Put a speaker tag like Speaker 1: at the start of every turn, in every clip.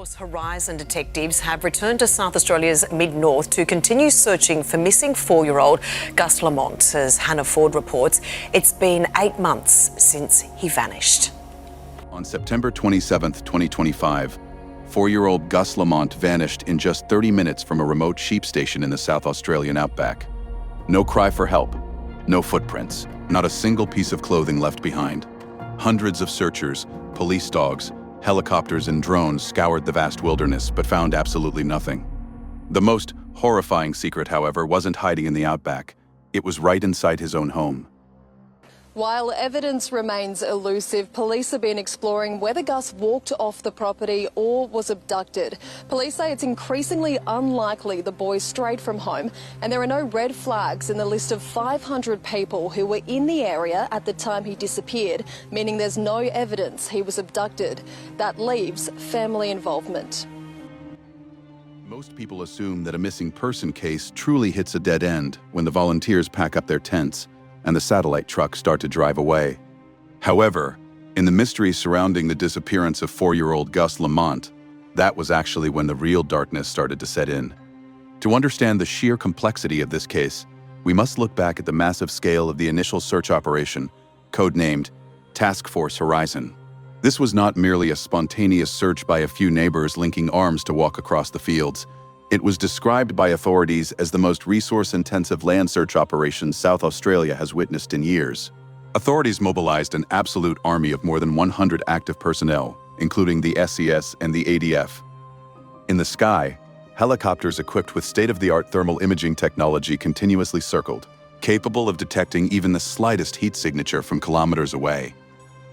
Speaker 1: Force Horizon detectives have returned to South Australia's mid-north to continue searching for missing 4-year-old Gus Lamont. As Hannah Ford reports, it's been 8 months since he vanished.
Speaker 2: On September 27, 2025, 4-year-old Gus Lamont vanished in just 30 minutes from a remote sheep station in the South Australian Outback. No cry for help, no footprints, not a single piece of clothing left behind. Hundreds of searchers, police dogs, helicopters and drones scoured the vast wilderness but found absolutely nothing. The most horrifying secret, however, wasn't hiding in the Outback. It was right inside his own home.
Speaker 3: While evidence remains elusive, police have been exploring whether Gus walked off the property or was abducted. Police say it's increasingly unlikely the boy strayed from home, and there are no red flags in the list of 500 people who were in the area at the time he disappeared, meaning there's no evidence he was abducted. That leaves family involvement.
Speaker 2: Most people assume that a missing person case truly hits a dead end when the volunteers pack up their tents and the satellite trucks start to drive away. However, in the mystery surrounding the disappearance of 4-year-old Gus Lamont, that was actually when the real darkness started to set in. To understand the sheer complexity of this case, we must look back at the massive scale of the initial search operation, codenamed Task Force Horizon. This was not merely a spontaneous search by a few neighbors linking arms to walk across the fields. It was described by authorities as the most resource-intensive land search operation South Australia has witnessed in years. Authorities mobilized an absolute army of more than 100 active personnel, including the SES and the ADF. In the sky, helicopters equipped with state-of-the-art thermal imaging technology continuously circled, capable of detecting even the slightest heat signature from kilometers away.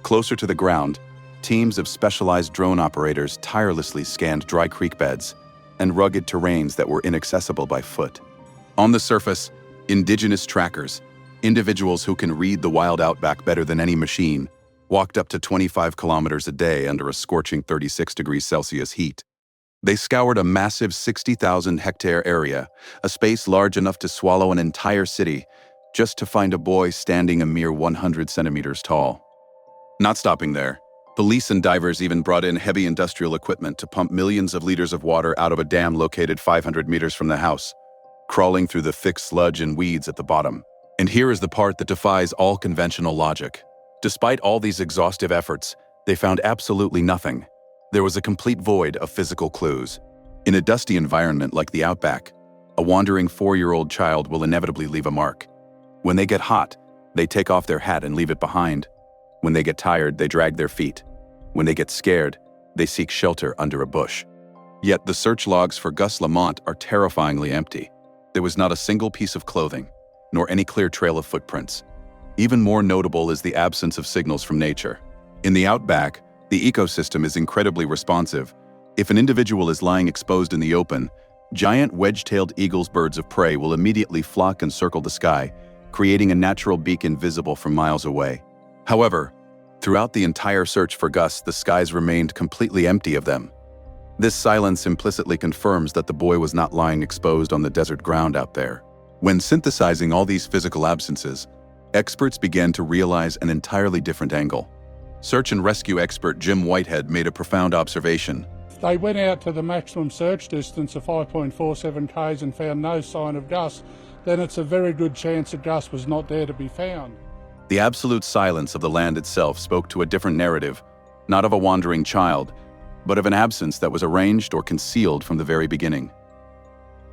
Speaker 2: Closer to the ground, teams of specialized drone operators tirelessly scanned dry creek beds and rugged terrains that were inaccessible by foot. On the surface, indigenous trackers, individuals who can read the wild outback better than any machine, walked up to 25 kilometers a day under a scorching 36 degrees Celsius heat. They scoured a massive 60,000-hectare area, a space large enough to swallow an entire city, just to find a boy standing a mere 100 centimeters tall. Not stopping there, police and divers even brought in heavy industrial equipment to pump millions of liters of water out of a dam located 500 meters from the house, crawling through the thick sludge and weeds at the bottom. And here is the part that defies all conventional logic. Despite all these exhaustive efforts, they found absolutely nothing. There was a complete void of physical clues. In a dusty environment like the Outback, a wandering 4-year-old child will inevitably leave a mark. When they get hot, they take off their hat and leave it behind. When they get tired, they drag their feet. When they get scared, they seek shelter under a bush. Yet the search logs for Gus Lamont are terrifyingly empty. There was not a single piece of clothing, nor any clear trail of footprints. Even more notable is the absence of signals from nature. In the Outback, the ecosystem is incredibly responsive. If an individual is lying exposed in the open, giant wedge-tailed eagles, birds of prey, will immediately flock and circle the sky, creating a natural beacon visible from miles away. However, throughout the entire search for Gus, the skies remained completely empty of them. This silence implicitly confirms that the boy was not lying exposed on the desert ground out there. When synthesizing all these physical absences, experts began to realize an entirely different angle. Search and rescue expert Jim Whitehead made a profound observation.
Speaker 4: They went out to the maximum search distance of 5.47 k's and found no sign of Gus. Then it's a very good chance that Gus was not there to be found.
Speaker 2: The absolute silence of the land itself spoke to a different narrative, not of a wandering child, but of an absence that was arranged or concealed from the very beginning.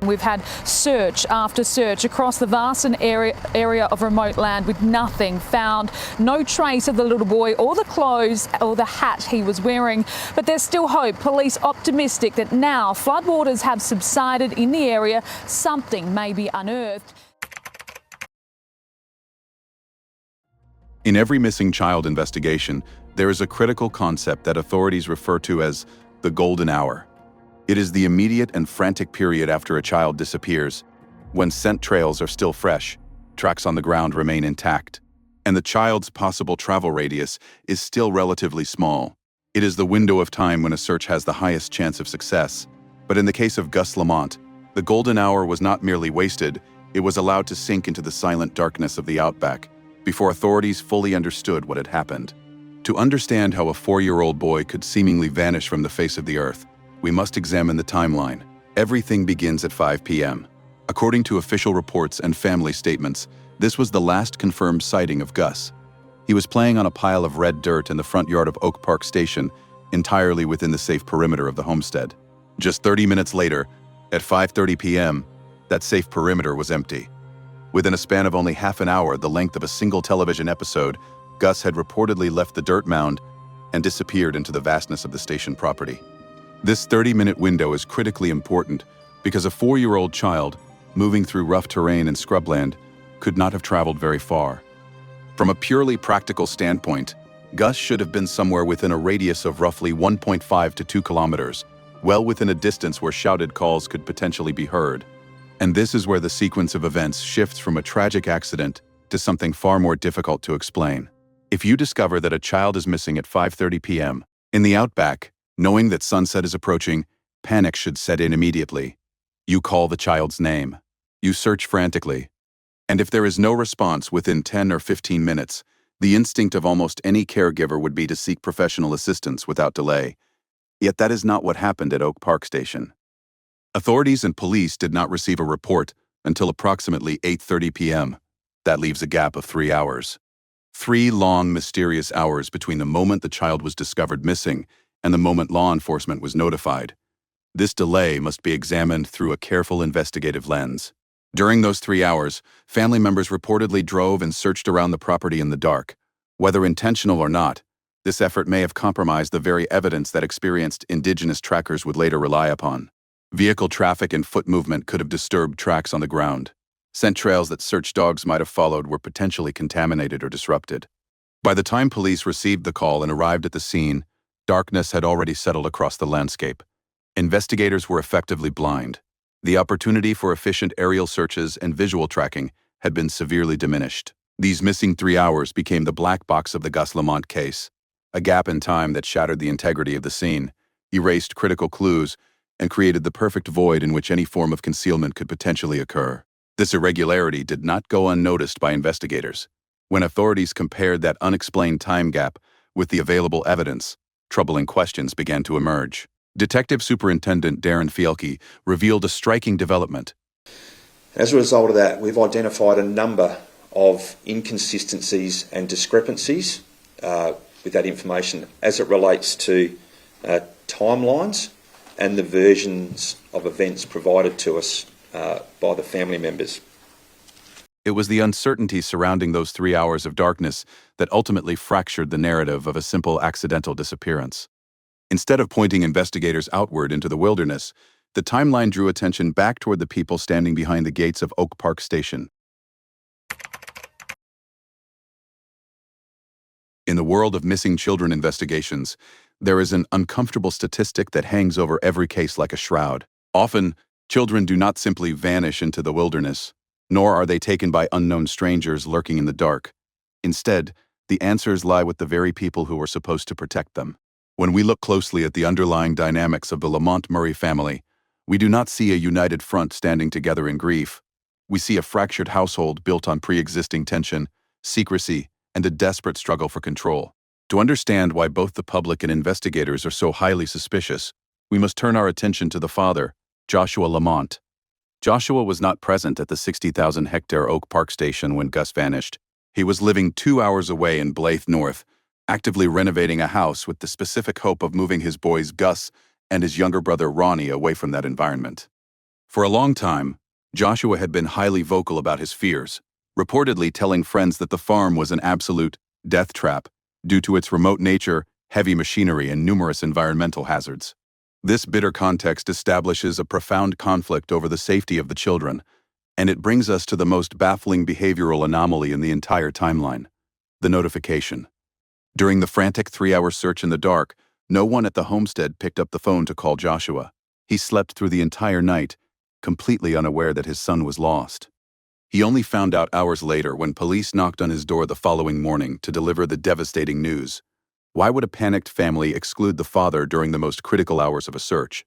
Speaker 5: We've had search after search across the vast area of remote land with nothing found, no trace of the little boy or the clothes or the hat he was wearing. But there's still hope. Police optimistic that now floodwaters have subsided in the area, something may be unearthed.
Speaker 2: In every missing child investigation, there is a critical concept that authorities refer to as the golden hour. It is the immediate and frantic period after a child disappears, when scent trails are still fresh, tracks on the ground remain intact, and the child's possible travel radius is still relatively small. It is the window of time when a search has the highest chance of success. But in the case of Gus Lamont, the golden hour was not merely wasted, it was allowed to sink into the silent darkness of the Outback, before authorities fully understood what had happened. To understand how a 4-year-old boy could seemingly vanish from the face of the earth, we must examine the timeline. Everything begins at 5 p.m. According to official reports and family statements, this was the last confirmed sighting of Gus. He was playing on a pile of red dirt in the front yard of Oak Park Station, entirely within the safe perimeter of the homestead. Just 30 minutes later, at 5:30 p.m., that safe perimeter was empty. Within a span of only half an hour, the length of a single television episode, Gus had reportedly left the dirt mound and disappeared into the vastness of the station property. This 30-minute window is critically important because a 4-year-old child moving through rough terrain and scrubland could not have traveled very far. From a purely practical standpoint, Gus should have been somewhere within a radius of roughly 1.5 to 2 kilometers, well within a distance where shouted calls could potentially be heard. And this is where the sequence of events shifts from a tragic accident to something far more difficult to explain. If you discover that a child is missing at 5:30 p.m. in the Outback, knowing that sunset is approaching, panic should set in immediately. You call the child's name. You search frantically. And if there is no response within 10 or 15 minutes, the instinct of almost any caregiver would be to seek professional assistance without delay. Yet that is not what happened at Oak Park Station. Authorities and police did not receive a report until approximately 8:30 p.m. That leaves a gap of 3 hours. 3 long, mysterious hours between the moment the child was discovered missing and the moment law enforcement was notified. This delay must be examined through a careful investigative lens. During those 3 hours, family members reportedly drove and searched around the property in the dark. Whether intentional or not, this effort may have compromised the very evidence that experienced indigenous trackers would later rely upon. Vehicle traffic and foot movement could have disturbed tracks on the ground. Scent trails that search dogs might have followed were potentially contaminated or disrupted. By the time police received the call and arrived at the scene, darkness had already settled across the landscape. Investigators were effectively blind. The opportunity for efficient aerial searches and visual tracking had been severely diminished. These missing 3 hours became the black box of the Gus Lamont case, a gap in time that shattered the integrity of the scene, erased critical clues, and created the perfect void in which any form of concealment could potentially occur. This irregularity did not go unnoticed by investigators. When authorities compared that unexplained time gap with the available evidence, troubling questions began to emerge. Detective Superintendent Darren Fielke revealed a striking development.
Speaker 6: As a result of that, we've identified a number of inconsistencies and discrepancies with that information as it relates to timelines and the versions of events provided to us by the family members.
Speaker 2: It was the uncertainty surrounding those 3 hours of darkness that ultimately fractured the narrative of a simple accidental disappearance. Instead of pointing investigators outward into the wilderness, the timeline drew attention back toward the people standing behind the gates of Oak Park Station. In the world of missing children investigations, there is an uncomfortable statistic that hangs over every case like a shroud. Often, children do not simply vanish into the wilderness, nor are they taken by unknown strangers lurking in the dark. Instead, the answers lie with the very people who were supposed to protect them. When we look closely at the underlying dynamics of the Lamont Murray family, we do not see a united front standing together in grief. We see a fractured household built on pre-existing tension, secrecy, and a desperate struggle for control. To understand why both the public and investigators are so highly suspicious, we must turn our attention to the father, Joshua Lamont. Joshua was not present at the 60,000-hectare Oak Park Station when Gus vanished. He was living 2 hours away in Blythe North, actively renovating a house with the specific hope of moving his boys Gus and his younger brother Ronnie away from that environment. For a long time, Joshua had been highly vocal about his fears, reportedly telling friends that the farm was an absolute death trap due to its remote nature, heavy machinery, and numerous environmental hazards. This bitter context establishes a profound conflict over the safety of the children, and it brings us to the most baffling behavioral anomaly in the entire timeline: the notification. During the frantic 3-hour search in the dark, no one at the homestead picked up the phone to call Joshua. He slept through the entire night, completely unaware that his son was lost. He only found out hours later when police knocked on his door the following morning to deliver the devastating news. Why would a panicked family exclude the father during the most critical hours of a search?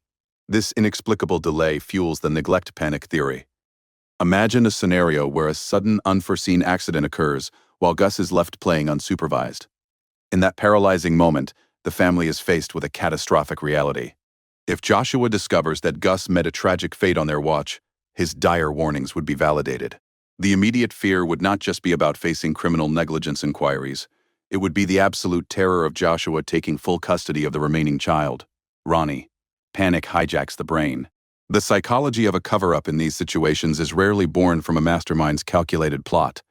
Speaker 2: This inexplicable delay fuels the neglect panic theory. Imagine a scenario where a sudden, unforeseen accident occurs while Gus is left playing unsupervised. In that paralyzing moment, the family is faced with a catastrophic reality. If Joshua discovers that Gus met a tragic fate on their watch, his dire warnings would be validated. The immediate fear would not just be about facing criminal negligence inquiries. It would be the absolute terror of Joshua taking full custody of the remaining child, Ronnie. Panic hijacks the brain. The psychology of a cover-up in these situations is rarely born from a mastermind's calculated plot.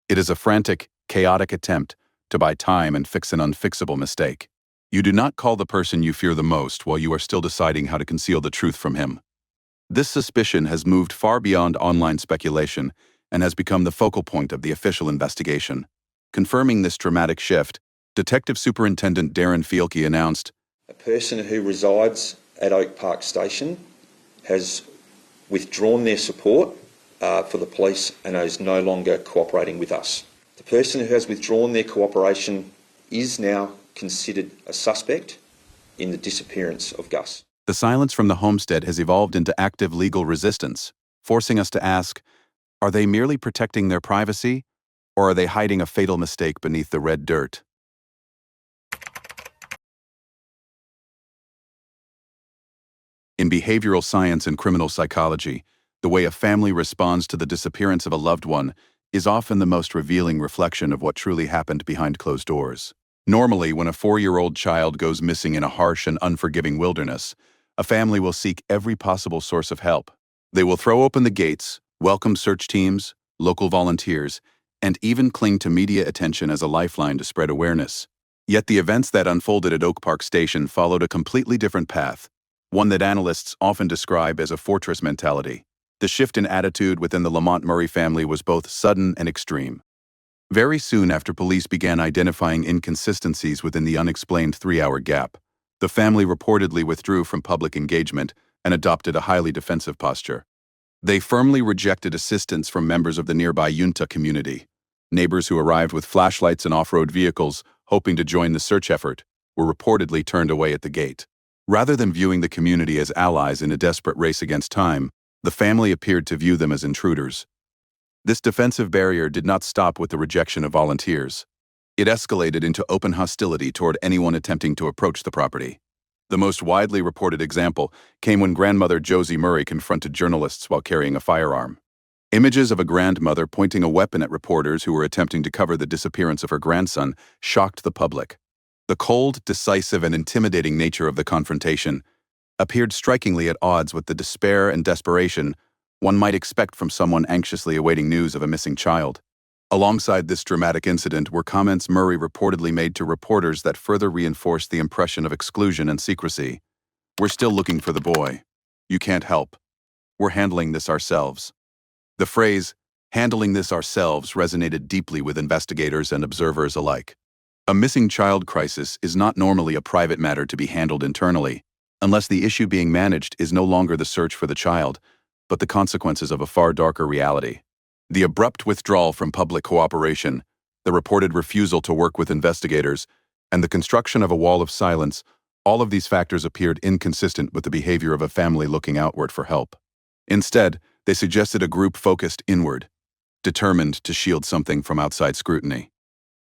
Speaker 2: It is a frantic, chaotic attempt to buy time and fix an unfixable mistake. You do not call the person you fear the most while you are still deciding how to conceal the truth from him. This suspicion has moved far beyond online speculation and has become the focal point of the official investigation. Confirming this dramatic shift, Detective Superintendent Darren Fielke announced,
Speaker 6: "A person who resides at Oak Park Station has withdrawn their support for the police and is no longer cooperating with us. The person who has withdrawn their cooperation is now considered a suspect in the disappearance of Gus."
Speaker 2: The silence from the homestead has evolved into active legal resistance, forcing us to ask, are they merely protecting their privacy, or are they hiding a fatal mistake beneath the red dirt? In behavioral science and criminal psychology, the way a family responds to the disappearance of a loved one is often the most revealing reflection of what truly happened behind closed doors. Normally, when a 4-year-old child goes missing in a harsh and unforgiving wilderness, a family will seek every possible source of help. They will throw open the gates, welcome search teams, local volunteers, and even cling to media attention as a lifeline to spread awareness. Yet the events that unfolded at Oak Park Station followed a completely different path, one that analysts often describe as a fortress mentality. The shift in attitude within the Lamont Murray family was both sudden and extreme. Very soon after police began identifying inconsistencies within the unexplained 3-hour gap, the family reportedly withdrew from public engagement and adopted a highly defensive posture. They firmly rejected assistance from members of the nearby Yunta community. Neighbors who arrived with flashlights and off-road vehicles, hoping to join the search effort, were reportedly turned away at the gate. Rather than viewing the community as allies in a desperate race against time, the family appeared to view them as intruders. This defensive barrier did not stop with the rejection of volunteers. It escalated into open hostility toward anyone attempting to approach the property. The most widely reported example came when grandmother Josie Murray confronted journalists while carrying a firearm. Images of a grandmother pointing a weapon at reporters who were attempting to cover the disappearance of her grandson shocked the public. The cold, decisive, and intimidating nature of the confrontation appeared strikingly at odds with the despair and desperation one might expect from someone anxiously awaiting news of a missing child. Alongside this dramatic incident were comments Murray reportedly made to reporters that further reinforced the impression of exclusion and secrecy. "We're still looking for the boy. You can't help. We're handling this ourselves." The phrase, "handling this ourselves," resonated deeply with investigators and observers alike. A missing child crisis is not normally a private matter to be handled internally, unless the issue being managed is no longer the search for the child, but the consequences of a far darker reality. The abrupt withdrawal from public cooperation, the reported refusal to work with investigators, and the construction of a wall of silence, all of these factors appeared inconsistent with the behavior of a family looking outward for help. Instead, they suggested a group focused inward, determined to shield something from outside scrutiny.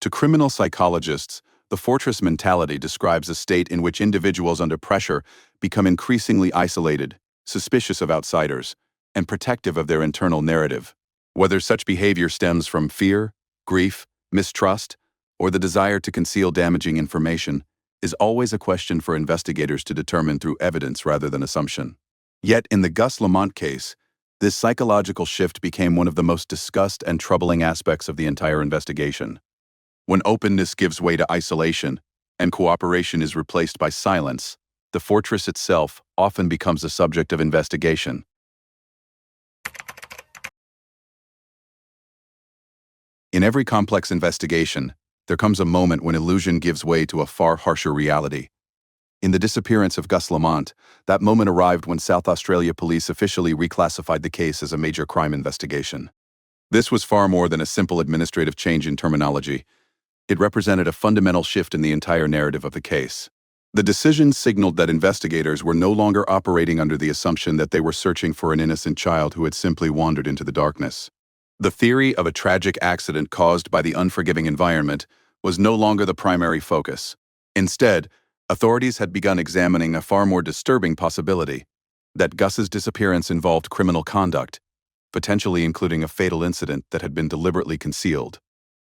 Speaker 2: To criminal psychologists, the fortress mentality describes a state in which individuals under pressure become increasingly isolated, suspicious of outsiders, and protective of their internal narrative. Whether such behavior stems from fear, grief, mistrust, or the desire to conceal damaging information, is always a question for investigators to determine through evidence rather than assumption. Yet in the Gus Lamont case, this psychological shift became one of the most discussed and troubling aspects of the entire investigation. When openness gives way to isolation and cooperation is replaced by silence, the fortress itself often becomes a subject of investigation. In every complex investigation, there comes a moment when illusion gives way to a far harsher reality. In the disappearance of Gus Lamont, that moment arrived when South Australia police officially reclassified the case as a major crime investigation. This was far more than a simple administrative change in terminology. It represented a fundamental shift in the entire narrative of the case. The decision signaled that investigators were no longer operating under the assumption that they were searching for an innocent child who had simply wandered into the darkness. The theory of a tragic accident caused by the unforgiving environment was no longer the primary focus. Instead, Authorities had begun examining a far more disturbing possibility: that Gus's disappearance involved criminal conduct, potentially including a fatal incident that had been deliberately concealed.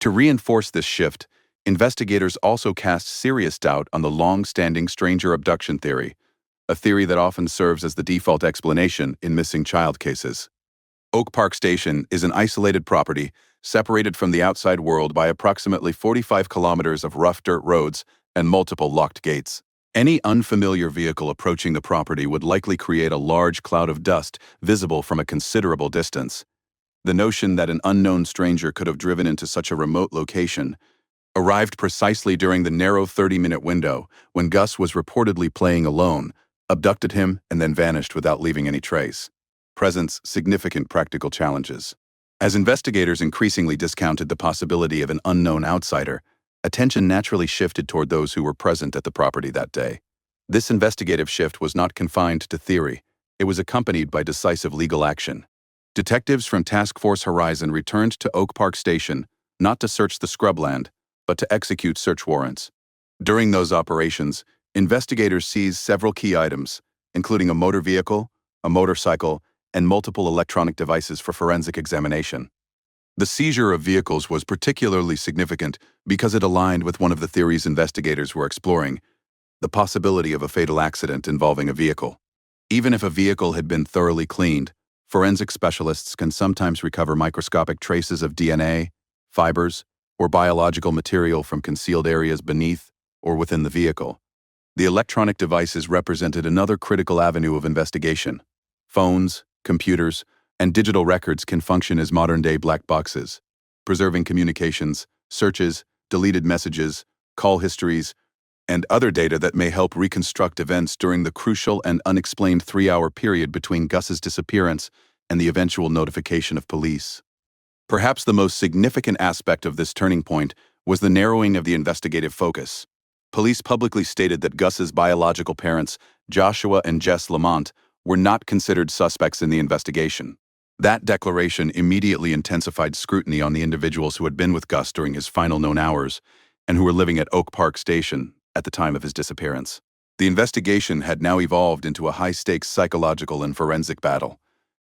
Speaker 2: To reinforce this shift, investigators also cast serious doubt on the long-standing stranger abduction theory, a theory that often serves as the default explanation in missing child cases. Oak Park Station is an isolated property separated from the outside world by approximately 45 kilometers of rough dirt roads and multiple locked gates. Any unfamiliar vehicle approaching the property would likely create a large cloud of dust visible from a considerable distance. The notion that an unknown stranger could have driven into such a remote location arrived precisely during the narrow 30-minute window when Gus was reportedly playing alone, abducted him, and then vanished without leaving any trace. Presents significant practical challenges. As investigators increasingly discounted the possibility of an unknown outsider, attention naturally shifted toward those who were present at the property that day. This investigative shift was not confined to theory. It was accompanied by decisive legal action. Detectives from Task Force Horizon returned to Oak Park Station not to search the scrubland, but to execute search warrants. During those operations, investigators seized several key items, including a motor vehicle, a motorcycle, and multiple electronic devices for forensic examination. The seizure of vehicles was particularly significant because it aligned with one of the theories investigators were exploring: the possibility of a fatal accident involving a vehicle. Even if a vehicle had been thoroughly cleaned, forensic specialists can sometimes recover microscopic traces of DNA, fibers, or biological material from concealed areas beneath or within the vehicle. The electronic devices represented another critical avenue of investigation. Phones, computers, and digital records can function as modern-day black boxes, preserving communications, searches, deleted messages, call histories, and other data that may help reconstruct events during the crucial and unexplained 3-hour period between Gus's disappearance and the eventual notification of police. Perhaps the most significant aspect of this turning point was the narrowing of the investigative focus. Police publicly stated that Gus's biological parents, Joshua and Gus Lamont, were not considered suspects in the investigation. That declaration immediately intensified scrutiny on the individuals who had been with Gus during his final known hours and who were living at Oak Park Station at the time of his disappearance. The investigation had now evolved into a high-stakes psychological and forensic battle.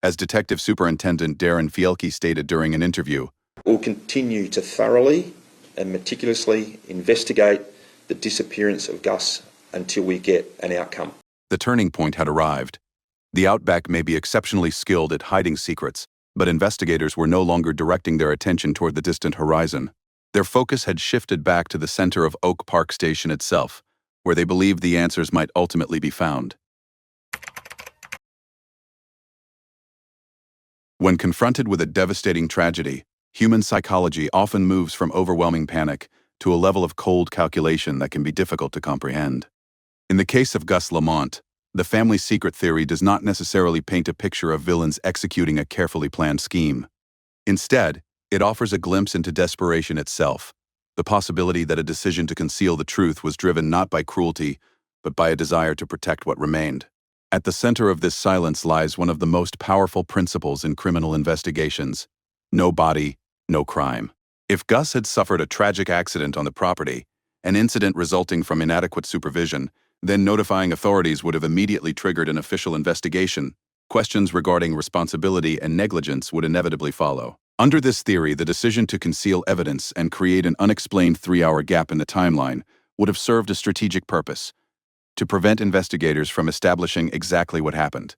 Speaker 2: As Detective Superintendent Darren Fielke stated during an interview,
Speaker 6: "We'll continue to thoroughly and meticulously investigate the disappearance of Gus until we get an outcome."
Speaker 2: the turning point had arrived. The Outback may be exceptionally skilled at hiding secrets, but investigators were no longer directing their attention toward the distant horizon. Their focus had shifted back to the center of Oak Park Station itself, where they believed the answers might ultimately be found. When confronted with a devastating tragedy, human psychology often moves from overwhelming panic to a level of cold calculation that can be difficult to comprehend. In the case of Gus Lamont, the family secret theory does not necessarily paint a picture of villains executing a carefully planned scheme. Instead, it offers a glimpse into desperation itself, the possibility that a decision to conceal the truth was driven not by cruelty, but by a desire to protect what remained. At the center of this silence lies one of the most powerful principles in criminal investigations: no body, no crime. If Gus had suffered a tragic accident on the property, an incident resulting from inadequate supervision, then notifying authorities would have immediately triggered an official investigation. Questions regarding responsibility and negligence would inevitably follow. Under this theory, the decision to conceal evidence and create an unexplained 3-hour gap in the timeline would have served a strategic purpose: to prevent investigators from establishing exactly what happened.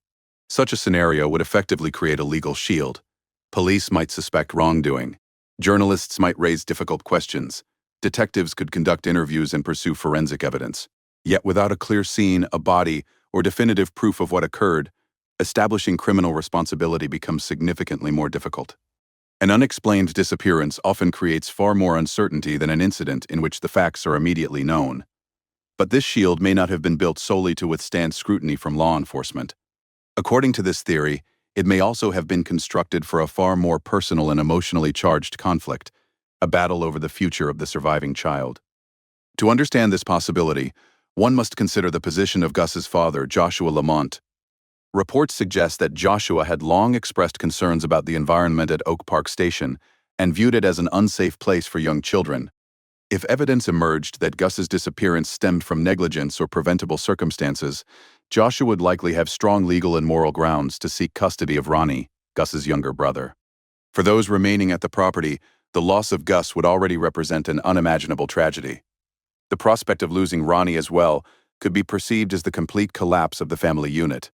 Speaker 2: Such a scenario would effectively create a legal shield. Police might suspect wrongdoing. Journalists might raise difficult questions. Detectives could conduct interviews and pursue forensic evidence. Yet without a clear scene, a body, or definitive proof of what occurred, establishing criminal responsibility becomes significantly more difficult. An unexplained disappearance often creates far more uncertainty than an incident in which the facts are immediately known. But this shield may not have been built solely to withstand scrutiny from law enforcement. According to this theory, it may also have been constructed for a far more personal and emotionally charged conflict, a battle over the future of the surviving child. To understand this possibility, one must consider the position of Gus's father, Joshua Lamont. Reports suggest that Joshua had long expressed concerns about the environment at Oak Park Station and viewed it as an unsafe place for young children. If evidence emerged that Gus's disappearance stemmed from negligence or preventable circumstances, Joshua would likely have strong legal and moral grounds to seek custody of Ronnie, Gus's younger brother. For those remaining at the property, the loss of Gus would already represent an unimaginable tragedy. The prospect of losing Ronnie as well could be perceived as the complete collapse of the family unit.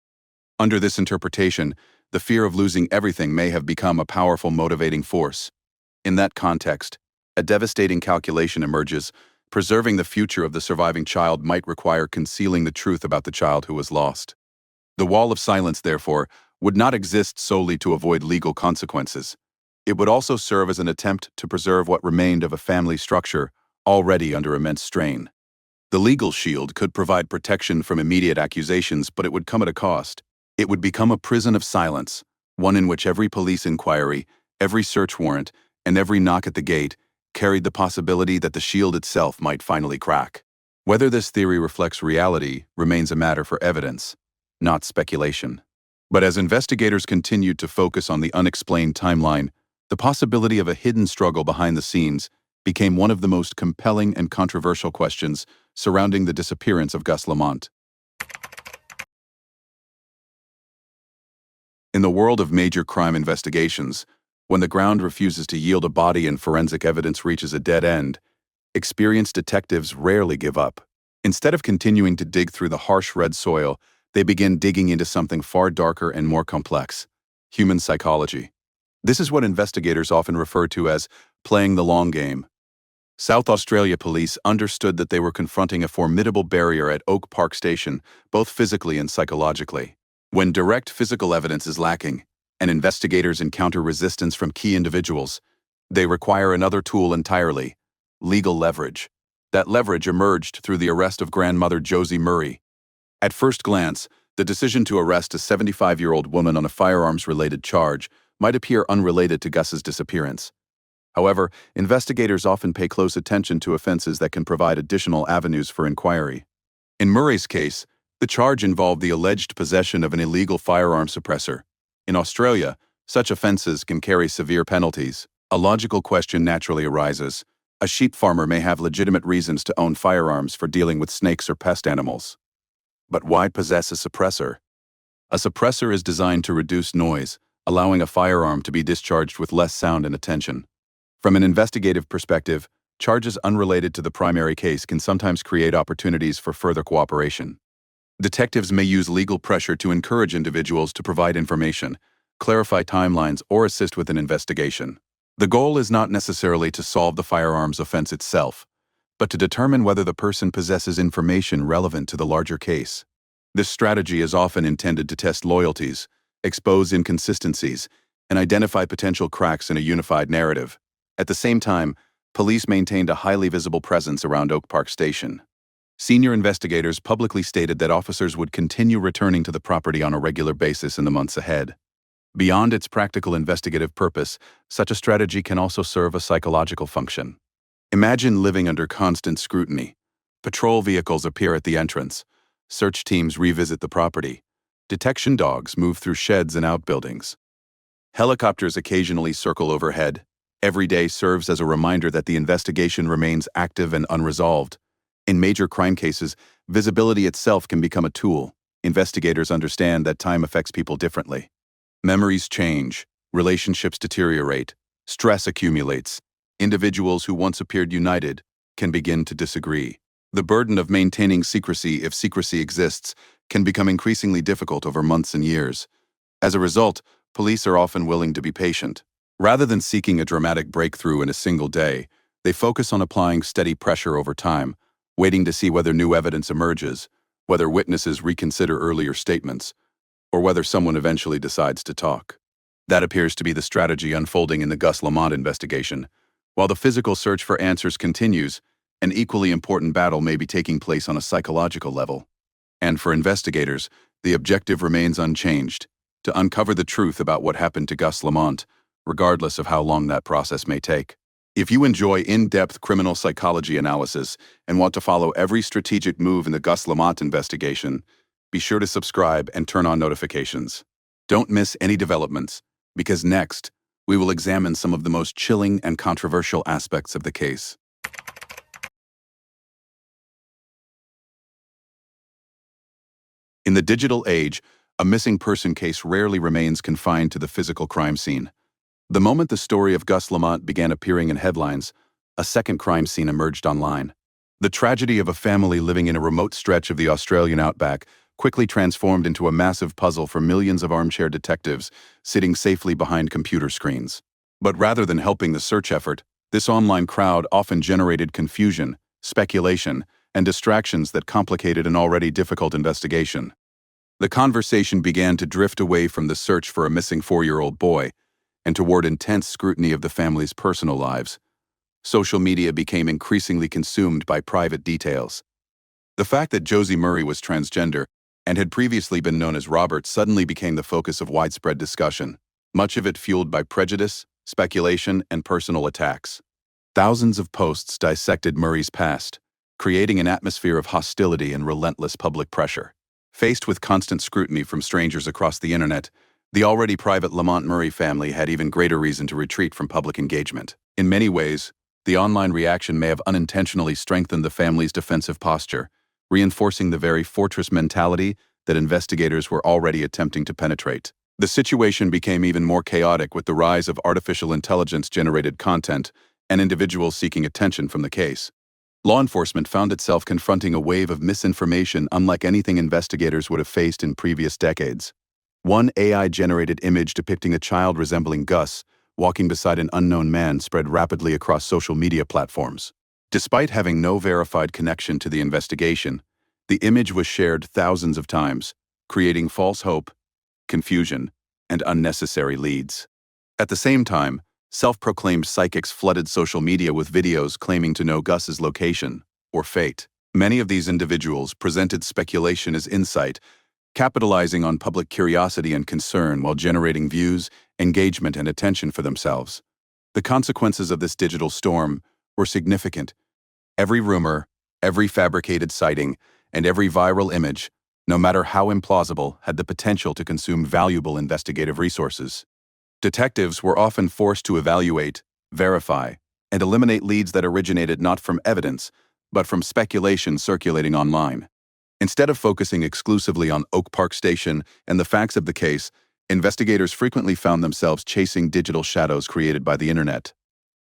Speaker 2: Under this interpretation, the fear of losing everything may have become a powerful motivating force. In that context, a devastating calculation emerges. Preserving the future of the surviving child might require concealing the truth about the child who was lost. The wall of silence, therefore, would not exist solely to avoid legal consequences. It would also serve as an attempt to preserve what remained of a family structure already under immense strain. The legal shield could provide protection from immediate accusations, but it would come at a cost. It would become a prison of silence, one in which every police inquiry, every search warrant, and every knock at the gate carried the possibility that the shield itself might finally crack. Whether this theory reflects reality remains a matter for evidence, not speculation. But as investigators continued to focus on the unexplained timeline, the possibility of a hidden struggle behind the scenes became one of the most compelling and controversial questions surrounding the disappearance of Gus Lamont. In the world of major crime investigations, when the ground refuses to yield a body and forensic evidence reaches a dead end, experienced detectives rarely give up. Instead of continuing to dig through the harsh red soil, they begin digging into something far darker and more complex: human psychology. This is what investigators often refer to as playing the long game. South Australia police understood that they were confronting a formidable barrier at Oak Park Station, both physically and psychologically. When direct physical evidence is lacking, and investigators encounter resistance from key individuals, they require another tool entirely: legal leverage. That leverage emerged through the arrest of grandmother Josie Murray. At first glance, the decision to arrest a 75-year-old woman on a firearms-related charge might appear unrelated to Gus's disappearance. However, investigators often pay close attention to offenses that can provide additional avenues for inquiry. In Murray's case, the charge involved the alleged possession of an illegal firearm suppressor. In Australia, such offenses can carry severe penalties. A logical question naturally arises: a sheep farmer may have legitimate reasons to own firearms for dealing with snakes or pest animals. But why possess a suppressor? A suppressor is designed to reduce noise, allowing a firearm to be discharged with less sound and attention. From an investigative perspective, charges unrelated to the primary case can sometimes create opportunities for further cooperation. Detectives may use legal pressure to encourage individuals to provide information, clarify timelines, or assist with an investigation. The goal is not necessarily to solve the firearms offense itself, but to determine whether the person possesses information relevant to the larger case. This strategy is often intended to test loyalties, expose inconsistencies, and identify potential cracks in a unified narrative. At the same time, police maintained a highly visible presence around Oak Park Station. Senior investigators publicly stated that officers would continue returning to the property on a regular basis in the months ahead. Beyond its practical investigative purpose, such a strategy can also serve a psychological function. Imagine living under constant scrutiny. Patrol vehicles appear at the entrance. Search teams revisit the property. Detection dogs move through sheds and outbuildings. Helicopters occasionally circle overhead. Every day serves as a reminder that the investigation remains active and unresolved. In major crime cases, visibility itself can become a tool. Investigators understand that time affects people differently. Memories change, relationships deteriorate, stress accumulates. Individuals who once appeared united can begin to disagree. The burden of maintaining secrecy, if secrecy exists, can become increasingly difficult over months and years. As a result, police are often willing to be patient. Rather than seeking a dramatic breakthrough in a single day, they focus on applying steady pressure over time, waiting to see whether new evidence emerges, whether witnesses reconsider earlier statements, or whether someone eventually decides to talk. That appears to be the strategy unfolding in the Gus Lamont investigation. While the physical search for answers continues, an equally important battle may be taking place on a psychological level. And for investigators, the objective remains unchanged: to uncover the truth about what happened to Gus Lamont, regardless of how long that process may take. If you enjoy in-depth criminal psychology analysis and want to follow every strategic move in the Gus Lamont investigation, be sure to subscribe and turn on notifications. Don't miss any developments, because next, we will examine some of the most chilling and controversial aspects of the case. In the digital age, a missing person case rarely remains confined to the physical crime scene. The moment the story of Gus Lamont began appearing in headlines, a second crime scene emerged online. The tragedy of a family living in a remote stretch of the Australian outback quickly transformed into a massive puzzle for millions of armchair detectives sitting safely behind computer screens. But rather than helping the search effort, this online crowd often generated confusion, speculation, and distractions that complicated an already difficult investigation. The conversation began to drift away from the search for a missing 4-year-old boy and toward intense scrutiny of the family's personal lives. Social media became increasingly consumed by private details. The fact that Josie Murray was transgender and had previously been known as Robert suddenly became the focus of widespread discussion, much of it fueled by prejudice, speculation, and personal attacks. Thousands of posts dissected Murray's past, creating an atmosphere of hostility and relentless public pressure. Faced with constant scrutiny from strangers across the internet, the already private Lamont Murray family had even greater reason to retreat from public engagement. In many ways, the online reaction may have unintentionally strengthened the family's defensive posture, reinforcing the very fortress mentality that investigators were already attempting to penetrate. The situation became even more chaotic with the rise of artificial intelligence-generated content and individuals seeking attention from the case. Law enforcement found itself confronting a wave of misinformation unlike anything investigators would have faced in previous decades. One AI-generated image depicting a child resembling Gus walking beside an unknown man spread rapidly across social media platforms. Despite having no verified connection to the investigation, the image was shared thousands of times, creating false hope, confusion, and unnecessary leads. At the same time, self-proclaimed psychics flooded social media with videos claiming to know Gus's location or fate. Many of these individuals presented speculation as insight, capitalizing on public curiosity and concern while generating views, engagement, and attention for themselves. The consequences of this digital storm were significant. Every rumor, every fabricated sighting, and every viral image, no matter how implausible, had the potential to consume valuable investigative resources. Detectives were often forced to evaluate, verify, and eliminate leads that originated not from evidence, but from speculation circulating online. Instead of focusing exclusively on Oak Park Station and the facts of the case, investigators frequently found themselves chasing digital shadows created by the internet.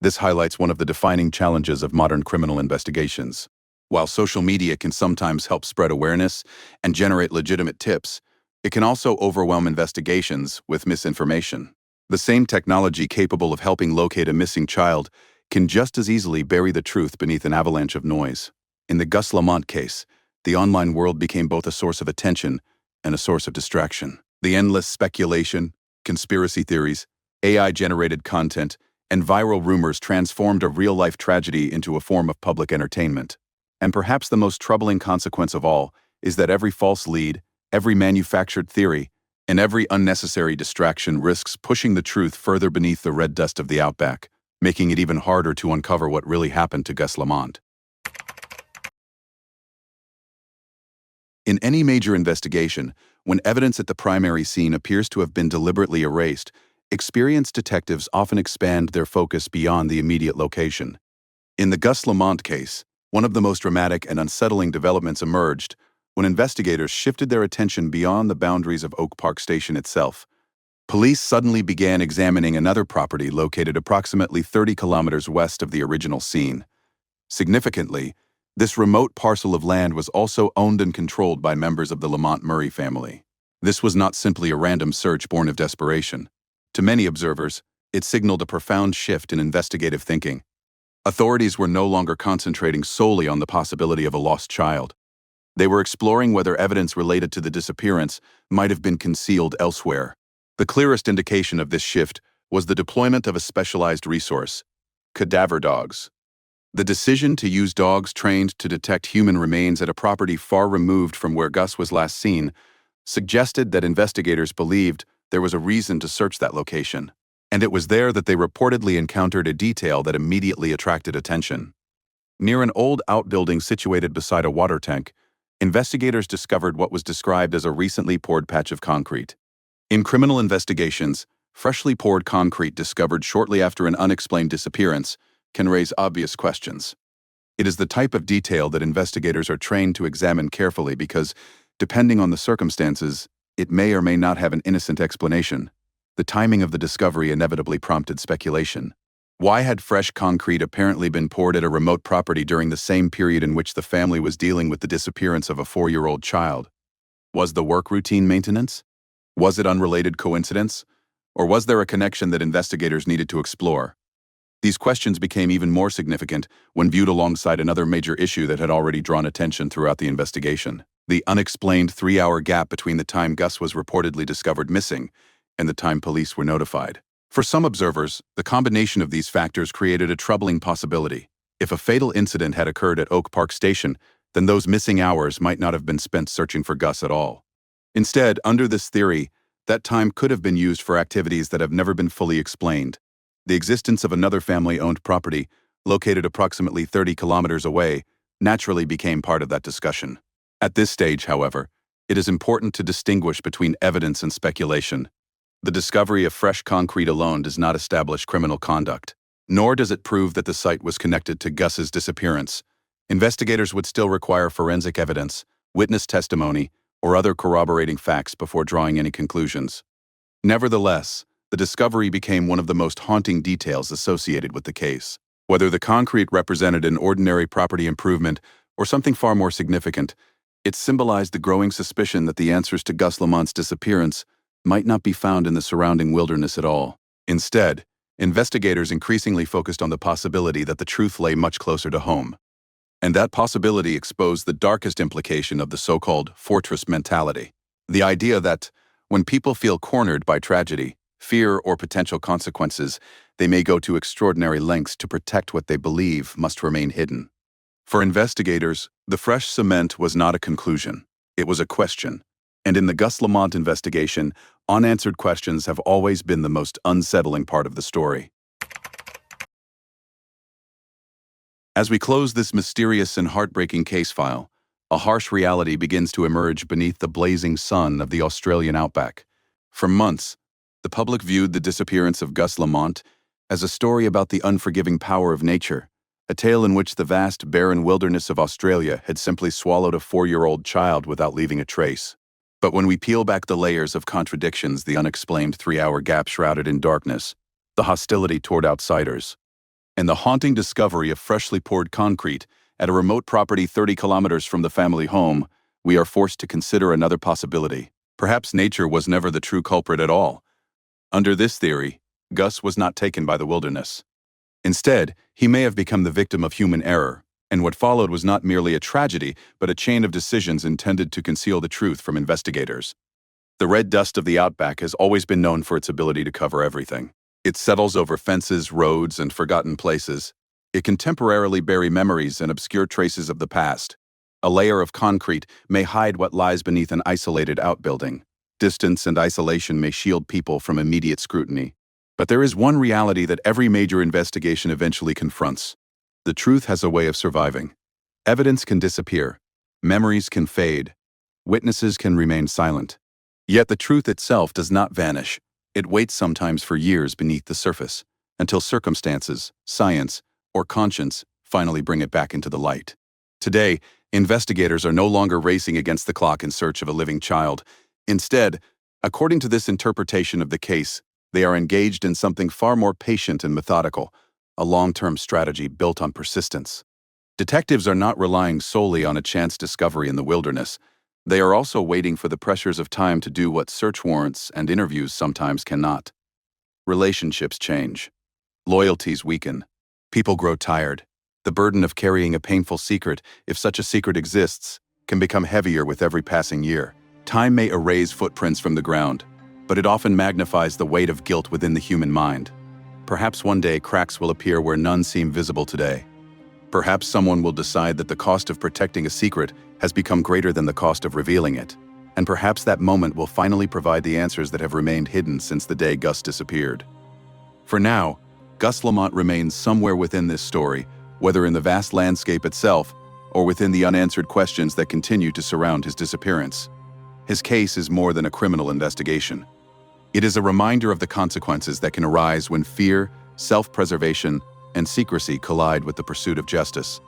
Speaker 2: This highlights one of the defining challenges of modern criminal investigations. While social media can sometimes help spread awareness and generate legitimate tips, it can also overwhelm investigations with misinformation. The same technology capable of helping locate a missing child can just as easily bury the truth beneath an avalanche of noise. In the Gus Lamont case, the online world became both a source of attention and a source of distraction. The endless speculation, conspiracy theories, AI-generated content, and viral rumors transformed a real-life tragedy into a form of public entertainment. And perhaps the most troubling consequence of all is that every false lead, every manufactured theory, and every unnecessary distraction risks pushing the truth further beneath the red dust of the Outback, making it even harder to uncover what really happened to Gus Lamont. In any major investigation, when evidence at the primary scene appears to have been deliberately erased, experienced detectives often expand their focus beyond the immediate location. In the Gus Lamont case, one of the most dramatic and unsettling developments emerged when investigators shifted their attention beyond the boundaries of Oak Park Station itself. Police suddenly began examining another property located approximately 30 kilometers west of the original scene. Significantly, this remote parcel of land was also owned and controlled by members of the Lamont Murray family. This was not simply a random search born of desperation. To many observers, it signaled a profound shift in investigative thinking. Authorities were no longer concentrating solely on the possibility of a lost child. They were exploring whether evidence related to the disappearance might have been concealed elsewhere. The clearest indication of this shift was the deployment of a specialized resource: cadaver dogs. The decision to use dogs trained to detect human remains at a property far removed from where Gus was last seen suggested that investigators believed there was a reason to search that location, and it was there that they reportedly encountered a detail that immediately attracted attention. Near an old outbuilding situated beside a water tank, investigators discovered what was described as a recently poured patch of concrete. In criminal investigations, freshly poured concrete discovered shortly after an unexplained disappearance can raise obvious questions. It is the type of detail that investigators are trained to examine carefully because Depending on the circumstances, it may or may not have an innocent explanation. The timing of the discovery inevitably prompted speculation. Why had fresh concrete apparently been poured at a remote property during the same period in which the family was dealing with the disappearance of a 4-year-old child? Was the work routine maintenance? Was it unrelated coincidence? Or was there a connection that investigators needed to explore? These questions became even more significant when viewed alongside another major issue that had already drawn attention throughout the investigation: the unexplained 3-hour gap between the time Gus was reportedly discovered missing and the time police were notified. For some observers, the combination of these factors created a troubling possibility. If a fatal incident had occurred at Oak Park Station, then those missing hours might not have been spent searching for Gus at all. Instead, under this theory, that time could have been used for activities that have never been fully explained. The existence of another family-owned property, located approximately 30 kilometers away, naturally became part of that discussion. At this stage, however, it is important to distinguish between evidence and speculation. The discovery of fresh concrete alone does not establish criminal conduct, nor does it prove that the site was connected to Gus's disappearance. Investigators would still require forensic evidence, witness testimony, or other corroborating facts before drawing any conclusions. Nevertheless, the discovery became one of the most haunting details associated with the case. Whether the concrete represented an ordinary property improvement or something far more significant, it symbolized the growing suspicion that the answers to Gus Lamont's disappearance might not be found in the surrounding wilderness at all. Instead, investigators increasingly focused on the possibility that the truth lay much closer to home. And that possibility exposed the darkest implication of the so-called fortress mentality. The idea that, when people feel cornered by tragedy, fear, or potential consequences, they may go to extraordinary lengths to protect what they believe must remain hidden. For investigators, the fresh cement was not a conclusion. It was a question. And in the Gus Lamont investigation, unanswered questions have always been the most unsettling part of the story. As we close this mysterious and heartbreaking case file, a harsh reality begins to emerge beneath the blazing sun of the Australian outback. For months, the public viewed the disappearance of Gus Lamont as a story about the unforgiving power of nature, a tale in which the vast, barren wilderness of Australia had simply swallowed a 4-year-old child without leaving a trace. But when we peel back the layers of contradictions the unexplained 3-hour gap shrouded in darkness, the hostility toward outsiders, and the haunting discovery of freshly poured concrete at a remote property 30 kilometers from the family home, we are forced to consider another possibility. Perhaps nature was never the true culprit at all. Under this theory, Gus was not taken by the wilderness. Instead, he may have become the victim of human error, and what followed was not merely a tragedy, but a chain of decisions intended to conceal the truth from investigators. The red dust of the outback has always been known for its ability to cover everything. It settles over fences, roads, and forgotten places. It can temporarily bury memories and obscure traces of the past. A layer of concrete may hide what lies beneath an isolated outbuilding. Distance and isolation may shield people from immediate scrutiny. But there is one reality that every major investigation eventually confronts. The truth has a way of surviving. Evidence can disappear. Memories can fade. Witnesses can remain silent. Yet the truth itself does not vanish. It waits sometimes for years beneath the surface, until circumstances, science, or conscience finally bring it back into the light. Today, investigators are no longer racing against the clock in search of a living child. Instead, according to this interpretation of the case, they are engaged in something far more patient and methodical, a long-term strategy built on persistence. Detectives are not relying solely on a chance discovery in the wilderness. They are also waiting for the pressures of time to do what search warrants and interviews sometimes cannot. Relationships change. Loyalties weaken. People grow tired. The burden of carrying a painful secret, if such a secret exists, can become heavier with every passing year. Time may erase footprints from the ground, but it often magnifies the weight of guilt within the human mind. Perhaps one day cracks will appear where none seem visible today. Perhaps someone will decide that the cost of protecting a secret has become greater than the cost of revealing it. And perhaps that moment will finally provide the answers that have remained hidden since the day Gus disappeared. For now, Gus Lamont remains somewhere within this story, whether in the vast landscape itself or within the unanswered questions that continue to surround his disappearance. His case is more than a criminal investigation. It is a reminder of the consequences that can arise when fear, self-preservation, and secrecy collide with the pursuit of justice.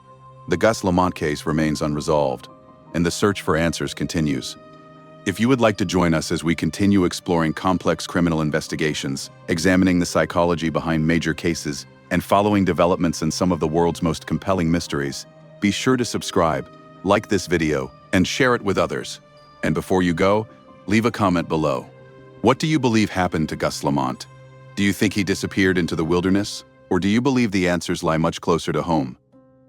Speaker 2: The Gus Lamont case remains unresolved, and the search for answers continues. If you would like to join us as we continue exploring complex criminal investigations, examining the psychology behind major cases, and following developments in some of the world's most compelling mysteries, be sure to subscribe, like this video, and share it with others. And before you go, leave a comment below. What do you believe happened to Gus Lamont? Do you think he disappeared into the wilderness? Or do you believe the answers lie much closer to home?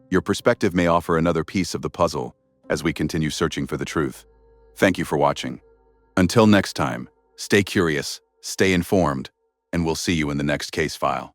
Speaker 2: Your perspective may offer another piece of the puzzle as we continue searching for the truth. Thank you for watching. Until next time, stay curious, stay informed, and we'll see you in the next case file.